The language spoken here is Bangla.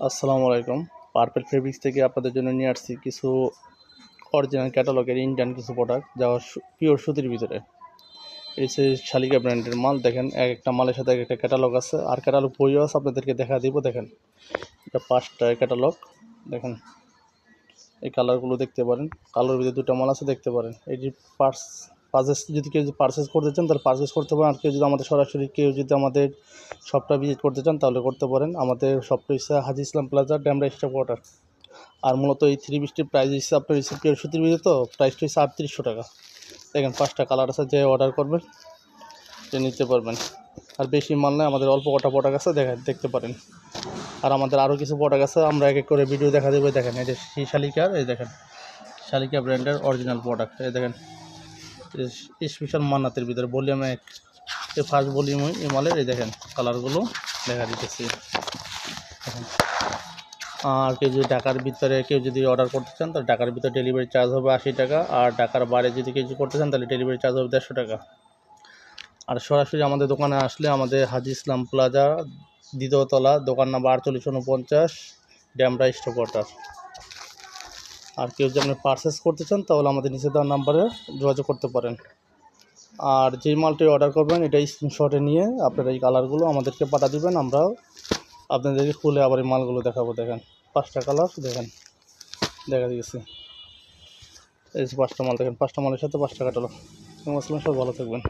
আসসালামু আলাইকুম। পার্পেল ফেব্রিক্স থেকে আপনাদের জন্য নিয়ে আসছি কিছু অরিজিনাল ক্যাটালগের ইন্ডিয়ান কিছু প্রোডাক্ট যা পিওর সুতির ভিতরে। এই হচ্ছে শালিকা ব্র্যান্ডের মাল। দেখেন এক একটা মালের সাথে এক একটা ক্যাটালগ আছে, আর ক্যাটালগ বইও আছে, আপনাদেরকে দেখা দিব। দেখেন এটা 5টা ক্যাটালগ। দেখেন এই কালারগুলো দেখতে পারেন, কালোর ভিতরে 2টা মাল আছে, দেখতে পারেন। এই যে যদি কেউ পারচেস করতে চান তাহলে পারচেস করতে পারেন। আর কেউ যদি আমাদের সরাসরি আমাদের শপটা ভিজিট করতে চান তাহলে করতে পারেন। আমাদের শপটা হচ্ছে হাজি ইসলাম প্লাজা, ড্যামরা স্টাফ কোয়ার্টার। আর মূলত এই 3 পিসটির প্রাইস হচ্ছে আপনার পিওর সুতির ভিতরে, তো প্রাইসটা হচ্ছে 3800 টাকা। দেখেন 5টা কালার আছে, যে অর্ডার করবেন সে নিতে পারবেন। আর বেশি মাল নেই, আমাদের অল্প কটা প্রোডাক্ট আছে, দেখতে পারেন। আর আমাদের আরও কিছু প্রোডাক্ট আছে, আমরা এক এক করে ভিডিও দেখা দেবো। দেখেন এই যে শালিকার, এই দেখেন শালিকা ব্র্যান্ডের অরিজিনাল প্রোডাক্ট। এই দেখেন স্পেশাল মান্নাতের ভিতরে ভলিউম 1, এই ফার্স্ট ভলিউম এই মালের। এই দেখেন কালারগুলো দেখা দিতেছি। আর কেউ যদি কেউ যদি অর্ডার করতে চান তাহলে ঢাকার ভিতরে ডেলিভারি চার্জ হবে 80 টাকা। আর ঢাকার বাইরে যদি কিছু করতে চান তাহলে ডেলিভারি চার্জ হবে 150 টাকা। আর সরাসরি আমাদের দোকানে আসলে আমাদের হাজি ইসলাম প্লাজা, 2য় তলা, দোকান নাম্বার 4849, ড্যামরা স্টক কোয়ার্টার। আর কেউ যদি আপনি পারচেস করতে চান তাহলে আমাদের নিচে দেওয়া নাম্বারে যোগাযোগ করতে পারেন। আর যেই মালটি অর্ডার করবেন এটা স্ক্রিনশটে নিয়ে আপনারা এই কালারগুলো আমাদেরকে পাঠা দিবেন, আমরাও আপনাদেরকে খুলে আবার এই মালগুলো দেখাবো। দেখেন 5টা কালার, দেখেন দেখা দিয়েছে। এই 5টা মাল দেখেন, 5টা মালের সাথে 5টা কাটালো। আসসালাম, সব ভালো থাকবেন।